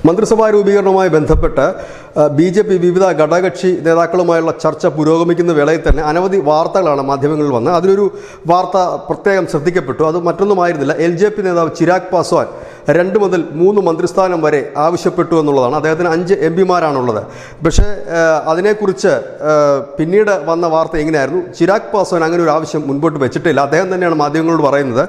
മന്ത്രിസഭാ രൂപീകരണവുമായി ബന്ധപ്പെട്ട് ബി.ജെ.പി. വിവിധ ഘടകകക്ഷി നേതാക്കളുമായുള്ള ചർച്ച പുരോഗമിക്കുന്ന വേളയിൽ തന്നെ അനവധി വാർത്തകളാണ് മാധ്യമങ്ങളിൽ വന്നത്. അതിലൊരു വാർത്ത പ്രത്യേകം ശ്രദ്ധിക്കപ്പെട്ടു. അത് മറ്റൊന്നുമായിരുന്നില്ല, എൽ.ജെ.പി. നേതാവ് ചിരാഗ് പാസ്വാൻ 2 മുതൽ 3 മന്ത്രിസ്ഥാനം വരെ ആവശ്യപ്പെട്ടു എന്നുള്ളതാണ്. അദ്ദേഹത്തിന് 5 എം.പിമാരാണുള്ളത്. പക്ഷേ അതിനെക്കുറിച്ച് പിന്നീട് വന്ന വാർത്ത എങ്ങനെയായിരുന്നു? ചിരാഗ് പാസ്വാൻ അങ്ങനെ ഒരു ആവശ്യം മുൻപോട്ട് വെച്ചിട്ടില്ല. അദ്ദേഹം തന്നെയാണ് മാധ്യമങ്ങളോട് പറയുന്നത്,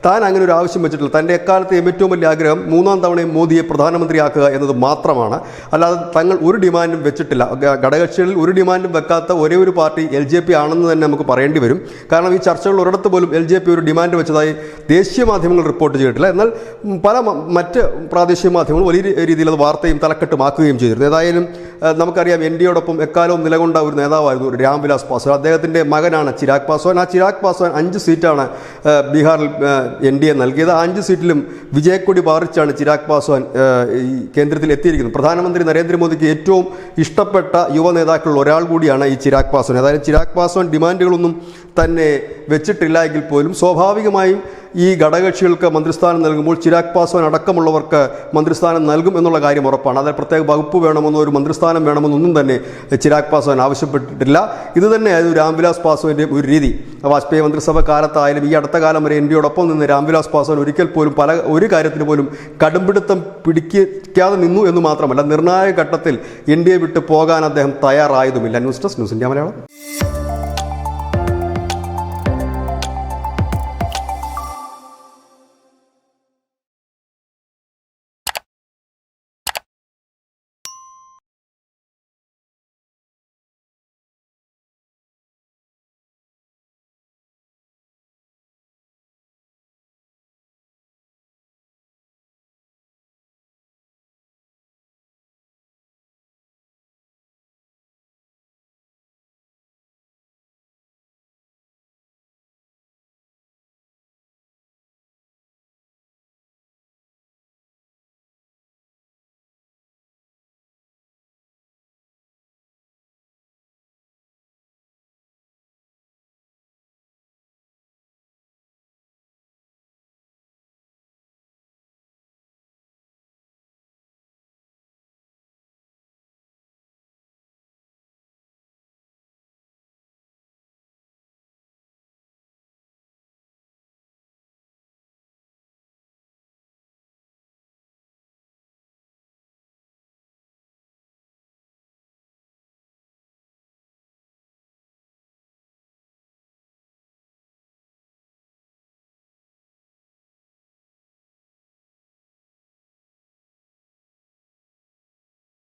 താൻ അങ്ങനെ ഒരു ആവശ്യം വെച്ചിട്ടില്ല. തൻ്റെ എക്കാലത്തെ ഏറ്റവും വലിയ ആഗ്രഹം 3ാം തവണയും മോദിയെ പ്രധാനമന്ത്രിയാക്കുക എന്നത് മാത്രമാണ്. അല്ലാതെ തങ്ങൾ ഒരു ഡിമാൻഡും വെച്ചിട്ടില്ല. ഘടകകക്ഷികളിൽ ഒരു ഡിമാൻഡും വെക്കാത്ത ഒരേ ഒരു പാർട്ടി എൽ.ജെ.പി. ആണെന്ന് തന്നെ നമുക്ക് പറയേണ്ടി വരും. കാരണം ഈ ചർച്ചകളിൽ ഒരിടത്ത് പോലും എൽ.ജെ.പി. ഒരു ഡിമാൻഡ് വെച്ചതായി ദേശീയ മാധ്യമങ്ങൾ റിപ്പോർട്ട് ചെയ്തിട്ടില്ല. എന്നാൽ പല മറ്റ് പ്രാദേശിക മാധ്യമങ്ങൾ വലിയ രീതിയിൽ അത് വാർത്തയും തലക്കെട്ടുമാക്കുകയും ചെയ്തിരുന്നു. ഏതായാലും നമുക്കറിയാം, എൻ.ഡി.യോടൊപ്പം എക്കാലവും നിലകൊണ്ട ഒരു നേതാവായിരുന്നു രാംവിലാസ് പാസ്വാൻ. അദ്ദേഹത്തിൻ്റെ മകനാണ് ചിരാഗ് പാസ്വാൻ. ആ ചിരാഗ് പാസ്വാൻ 5 സീറ്റാണ് ബീഹാറിൽ എൻ.ഡി.എ നൽകിയത്. ആ 5 സീറ്റിലും വിജയക്കൊടി പാറിച്ചാണ് ചിരാഗ് പാസ്വാൻ ഈ കേന്ദ്രത്തിൽ എത്തിയിരിക്കുന്നത്. പ്രധാനമന്ത്രി നരേന്ദ്രമോദിക്ക് ഏറ്റവും ഇഷ്ടപ്പെട്ട യുവ നേതാക്കളിൽ ഒരാൾ കൂടിയാണ് ഈ ചിരാഗ് പാസ്വാൻ. ഏതായാലും ചിരാഗ് പാസ്വാൻ ഡിമാൻഡുകളൊന്നും തന്നെ വെച്ചിട്ടില്ല എങ്കിൽ പോലും സ്വാഭാവികമായും ഈ ഘടകകക്ഷികൾക്ക് മന്ത്രിസ്ഥാനം നൽകുമ്പോൾ ചിരാഗ് പാസ്വാൻ അടക്കമുള്ളവർക്ക് മന്ത്രിസ്ഥാനം നൽകും എന്നുള്ള കാര്യം ഉറപ്പാണ്. അതിൽ പ്രത്യേക വകുപ്പ് വേണമെന്നോ ഒരു മന്ത്രിസ്ഥാനം വേണമെന്നൊന്നും തന്നെ ചിരാഗ് പാസ്വാൻ ആവശ്യപ്പെട്ടിട്ടില്ല. ഇത് തന്നെയായിരുന്നു രാംവിലാസ് പാസ്വാൻ്റെ ഒരു രീതി. വാജ്പേയി മന്ത്രിസഭ കാലത്തായാലും ഈ അടുത്ത കാലം വരെ എൻ.ഡി.യോടൊപ്പം നിന്ന് രാംവിലാസ് പാസ്വാൻ ഒരിക്കൽ പോലും ഒരു കാര്യത്തിന് പോലും കടുംപിടുത്തം പിടിക്കാതെ നിന്നു എന്ന് മാത്രമല്ല, നിർണായക ഘട്ടത്തിൽ എൻ.ഡി.എ വിട്ട് പോകാൻ അദ്ദേഹം തയ്യാറായതുമില്ല. News desk, news India Malayalam.